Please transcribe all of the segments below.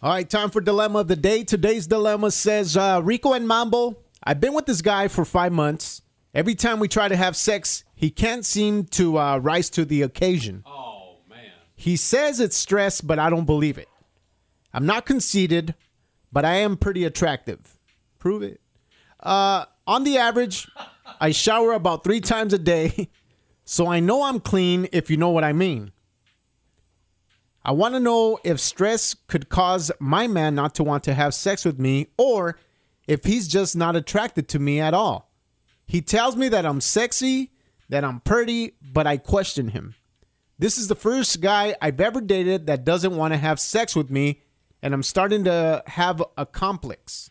All right, time for Dilemma of the Day. Today's dilemma says, Rico and Mambo, I've been with this guy for 5 months. Every time we try to have sex, he can't seem to rise to the occasion. Oh, man. He says it's stress, but I don't believe it. I'm not conceited, but I am pretty attractive. Prove it. On the average, I shower about 3 times a day, so I know I'm clean, if you know what I mean. I want to know if stress could cause my man not to want to have sex with me, or if he's just not attracted to me at all. He tells me that I'm sexy, that I'm pretty, but I question him. This is the first guy I've ever dated that doesn't want to have sex with me, and I'm starting to have a complex.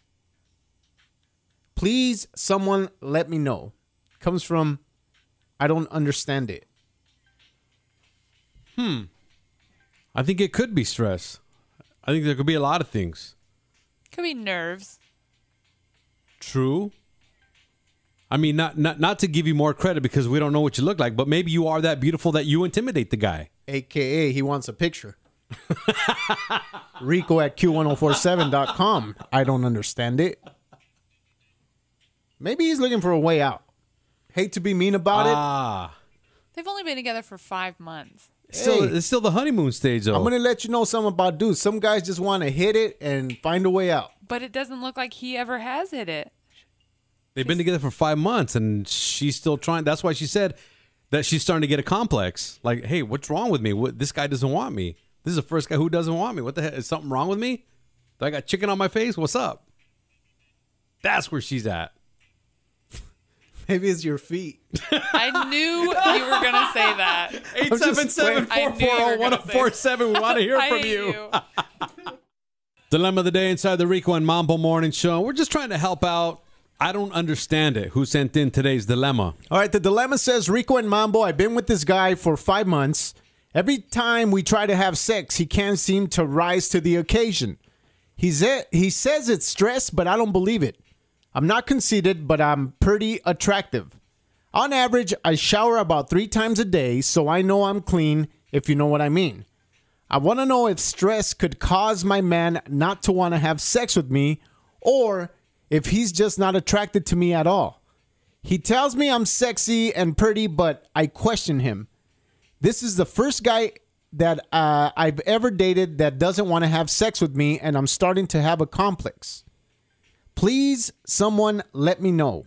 Please, someone let me know. Comes from, I don't understand it. I think it could be stress. I think there could be a lot of things. Could be nerves. True. I mean, not to give you more credit because we don't know what you look like, but maybe you are that beautiful that you intimidate the guy. AKA, he wants a picture. Rico at Q1047.com. I don't understand it. Maybe he's looking for a way out. Hate to be mean about it. They've only been together for 5 months. It's still the honeymoon stage, though. I'm going to let you know something about dudes. Some guys just want to hit it and find a way out. But it doesn't look like he ever has hit it. They've been together for 5 months, and she's still trying. That's why she said that she's starting to get a complex. Like, hey, what's wrong with me? This guy doesn't want me. This is the first guy who doesn't want me. What the heck? Is something wrong with me? Do I got chicken on my face? What's up? That's where she's at. Maybe it's your feet. I knew you were going to say that. 877-440-1047. We want to hear from you. Dilemma of the day inside the Rico and Mambo Morning Show. We're just trying to help out. I don't understand it. Who sent in today's dilemma? All right, the dilemma says, Rico and Mambo, I've been with this guy for 5 months. Every time we try to have sex, he can't seem to rise to the occasion. He says it's stress, but I don't believe it. I'm not conceited, but I'm pretty attractive. On average, I shower about 3 times a day, so I know I'm clean, if you know what I mean. I want to know if stress could cause my man not to want to have sex with me, or if he's just not attracted to me at all. He tells me I'm sexy and pretty, but I question him. This is the first guy that I've ever dated that doesn't want to have sex with me, and I'm starting to have a complex. Please, someone let me know.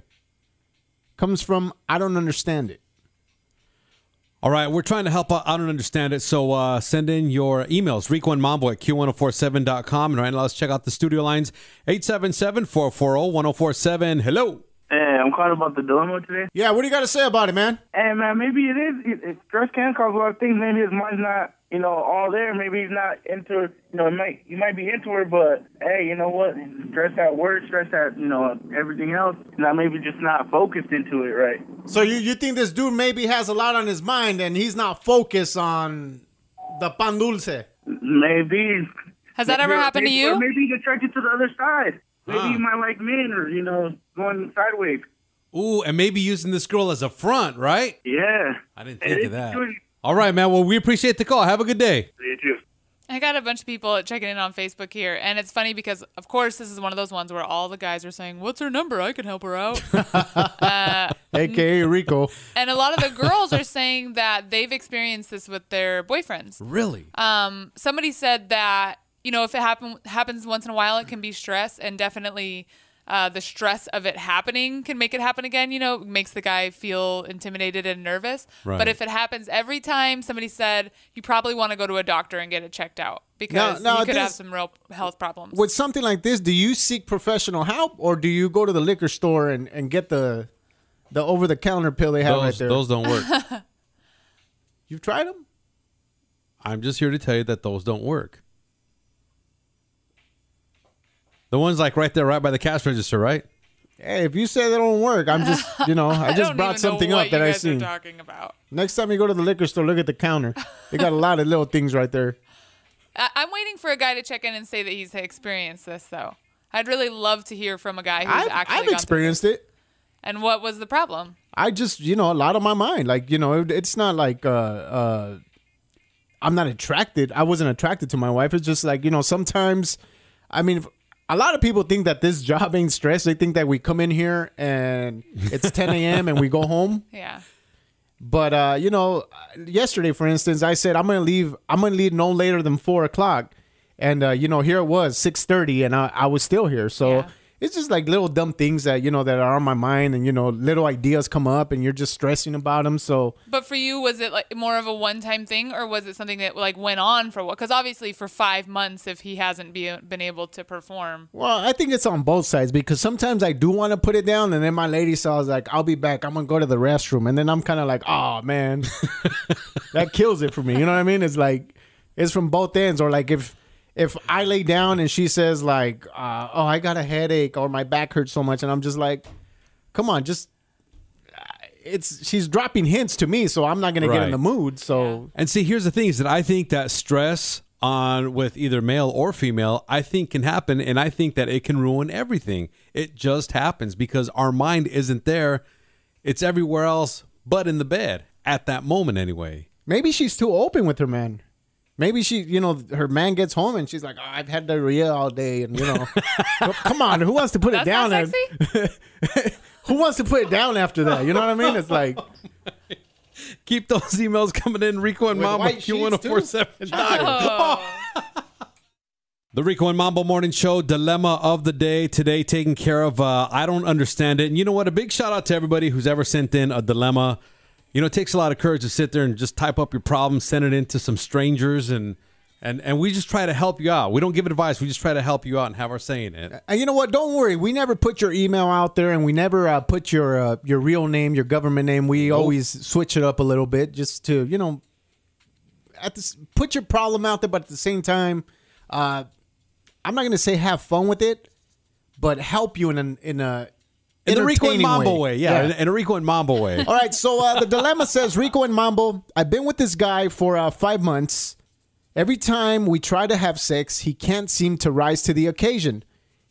Comes from, I don't understand it. All right, we're trying to help out. I don't understand it. So send in your emails, Rico and Mambo at Q1047.com. And right now, let's check out the studio lines. 877-440-1047. Hello. Hey, I'm calling about the dilemma today. Yeah, what do you got to say about it, man? Hey, man, maybe it is. Stress can cause a lot of things. Maybe his mind's not, all there. Maybe he's not into, he might be into her, but hey, you know what? Stress at work, stress at, everything else. Maybe just not focused into it, right? So you think this dude maybe has a lot on his mind and he's not focused on the pan dulce? Maybe. Has that ever happened to you? Or maybe he's attracted to the other side. Maybe he might like men or, going sideways. Ooh, and maybe using this girl as a front, right? Yeah. I didn't think of that. All right, man. Well, we appreciate the call. Have a good day. You too. I got a bunch of people checking in on Facebook here, and it's funny because, of course, this is one of those ones where all the guys are saying, what's her number? I can help her out. AKA Rico. And a lot of the girls are saying that they've experienced this with their boyfriends. Really? Somebody said that, if it happens once in a while, it can be stress, and definitely the stress of it happening can make it happen again. Makes the guy feel intimidated and nervous. Right. But if it happens every time, somebody said you probably want to go to a doctor and get it checked out because you could have some real health problems. With something like this, do you seek professional help, or do you go to the liquor store and get the over-the-counter pill they have right there? Those don't work. You've tried them? I'm just here to tell you that those don't work. The one's like right there, right by the cash register, right? Hey, if you say they don't work, I'm just, I just brought something up that I seen. Talking about. Next time you go to the liquor store, look at the counter. They got a lot of little things right there. I'm waiting for a guy to check in and say that he's experienced this, though. I'd really love to hear from a guy who's actually I've experienced it. And what was the problem? I just, a lot on my mind. Like, it's not like I'm not attracted. I wasn't attracted to my wife. It's just like, sometimes I mean, a lot of people think that this job ain't stress. They think that we come in here and it's 10 a.m. and we go home. Yeah. But yesterday, for instance, I said I'm gonna leave no later than 4:00, and here it was 6:30, and I was still here. So it's just like little dumb things that that are on my mind, and little ideas come up, and you're just stressing about them. So, but for you, was it like more of a one-time thing, or was it something that like went on for what? Because obviously, for 5 months, if he hasn't been able to perform, well, I think it's on both sides, because sometimes I do want to put it down, and then my lady says like, "I'll be back. I'm gonna go to the restroom," and then I'm kind of like, "Oh man," that kills it for me. You know what I mean? It's like it's from both ends, or like if I lay down and she says like, "Oh, I got a headache," or "My back hurts so much," and I'm just like, "Come on, just." She's dropping hints to me, so I'm not going to get in the mood. So, and see, here's the thing: is that I think that stress with either male or female, I think can happen, and I think that it can ruin everything. It just happens because our mind isn't there; it's everywhere else, but in the bed at that moment, anyway. Maybe she's too open with her man. Maybe she, her man gets home and she's like, "Oh, I've had diarrhea all day," and come on, who wants to put it down? That's not sexy? Who wants to put it down after that? You know what I mean? It's like, keep those emails coming in, Rico and Mambo Q1047. The Rico and Mambo Morning Show dilemma of the day today, taken care of. I don't understand it, and you know what? A big shout out to everybody who's ever sent in a dilemma. It takes a lot of courage to sit there and just type up your problem, send it in to some strangers, and we just try to help you out. We don't give advice. We just try to help you out and have our say in it. And you know what? Don't worry. We never put your email out there, and we never put your real name, your government name. We always switch it up a little bit just to, put your problem out there, but at the same time, I'm not going to say have fun with it, but help you in the Rico and Mambo way. Yeah, in a Rico and Mambo way. All right, so the dilemma says, Rico and Mambo, I've been with this guy for 5 months. Every time we try to have sex, he can't seem to rise to the occasion.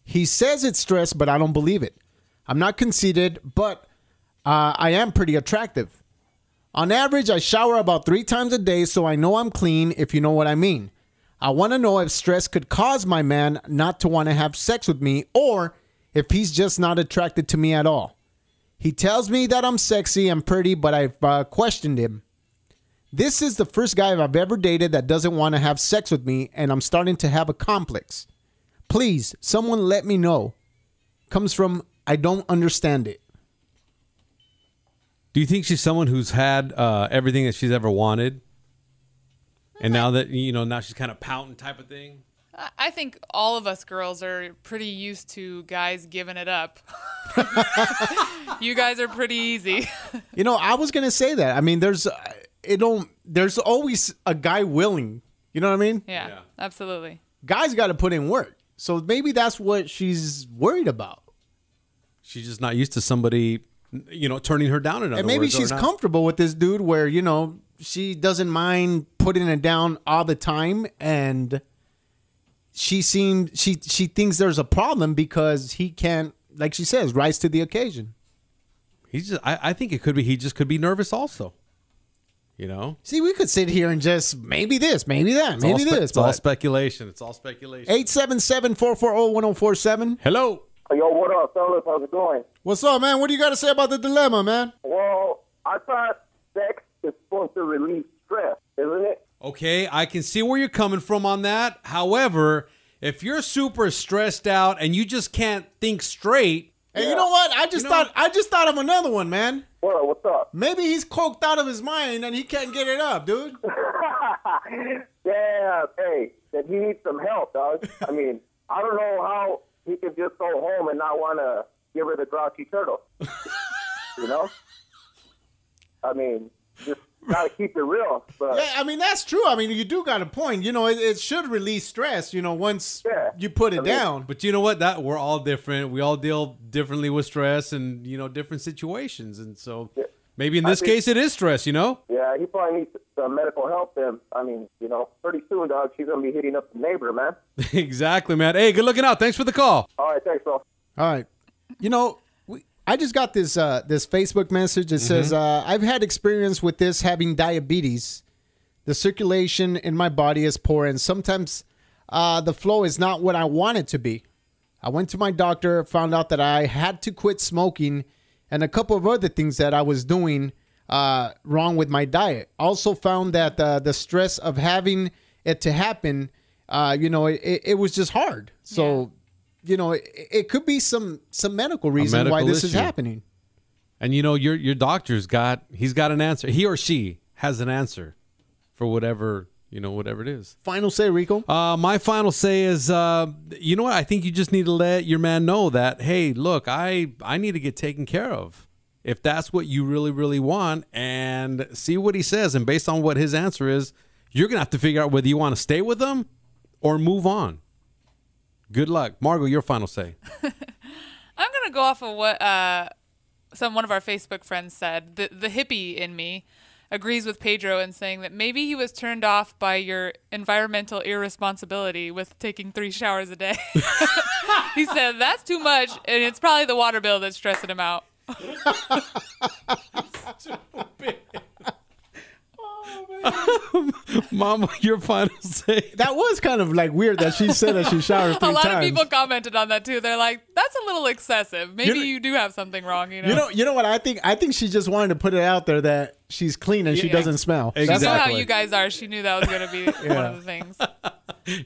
He says it's stress, but I don't believe it. I'm not conceited, but I am pretty attractive. On average, I shower about 3 times a day, so I know I'm clean, if you know what I mean. I want to know if stress could cause my man not to want to have sex with me, or if he's just not attracted to me at all. He tells me that I'm sexy and pretty, but I've questioned him. This is the first guy I've ever dated that doesn't want to have sex with me, and I'm starting to have a complex. Please, someone let me know. Comes from, I don't understand it. Do you think she's someone who's had everything that she's ever wanted? And now that, now she's kind of pouting type of thing? I think all of us girls are pretty used to guys giving it up. You guys are pretty easy. I was going to say that. I mean, there's always a guy willing. You know what I mean? Yeah. Absolutely. Guys got to put in work. So maybe that's what she's worried about. She's just not used to somebody, turning her down. And maybe she's comfortable with this dude where, she doesn't mind putting it down all the time, and she thinks there's a problem because he can't, like she says, rise to the occasion. I think it could be he just could be nervous also. See, we could sit here and just maybe this, maybe that, maybe this. It's all speculation. It's all speculation. 877-440-1047. Hello. Yo, what up, fellas? How's it going? What's up, man? What do you got to say about the dilemma, man? Well, I thought sex is supposed to relieve stress, isn't it? Okay, I can see where you're coming from on that. However, if you're super stressed out and you just can't think straight. Hey, you know what? I just thought of another one, man. What? What's up? Maybe he's coked out of his mind and he can't get it up, dude. Yeah, hey, then he needs some help, dog. I mean, I don't know how he could just go home and not want to give her the grouchy turtle. I mean, just gotta keep it real. But yeah, I mean, that's true. I mean, you do got a point. It should release stress, once you put it down. But you know what? That we're all different. We all deal differently with stress and, different situations. And so maybe in this case it is stress, Yeah, he probably needs some medical help then. I mean, pretty soon, dog, she's going to be hitting up the neighbor, man. Exactly, man. Hey, good looking out. Thanks for the call. All right, thanks, bro. All right. I just got this Facebook message. It says, I've had experience with this having diabetes. The circulation in my body is poor, and sometimes the flow is not what I want it to be. I went to my doctor, found out that I had to quit smoking and a couple of other things that I was doing wrong with my diet. Also found that the stress of having it to happen, it was just hard. So, it could be some medical reason why this is happening. And your doctor's he's got an answer. He or she has an answer for whatever it is. Final say, Rico? My final say is, you know what? I think you just need to let your man know that, hey, look, I need to get taken care of. If that's what you really, really want, and see what he says. And based on what his answer is, you're going to have to figure out whether you want to stay with him or move on. Good luck. Margo, your final say. I'm going to go off of what one of our Facebook friends said. The hippie in me agrees with Pedro in saying that maybe he was turned off by your environmental irresponsibility with taking 3 showers a day. He said that's too much, and it's probably the water bill that's stressing him out. Mama, your final say. That was kind of like weird that she said that she showered 3 times. A lot of people commented on that too. They're like, that's a little excessive. Maybe you do have something wrong, You know what I think? I think she just wanted to put it out there that she's clean and she doesn't smell. Exactly. That's how you guys are. She knew that was going to be one of the things.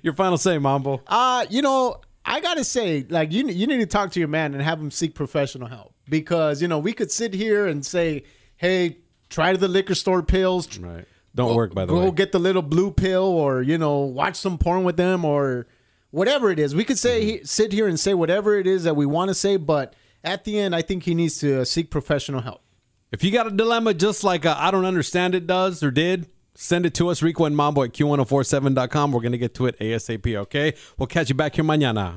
Your final say, Mambo. I got to say, like, you need to talk to your man and have him seek professional help. Because, we could sit here and say, hey, try the liquor store pills. Right. Don't work, by the way. Go get the little blue pill or, watch some porn with them or whatever it is. We could say sit here and say whatever it is that we want to say. But at the end, I think he needs to seek professional help. If you got a dilemma just like I Don't Understand It does or did, send it to us, Rico and Mambo at Q1047.com. We're going to get to it ASAP, okay? We'll catch you back here mañana.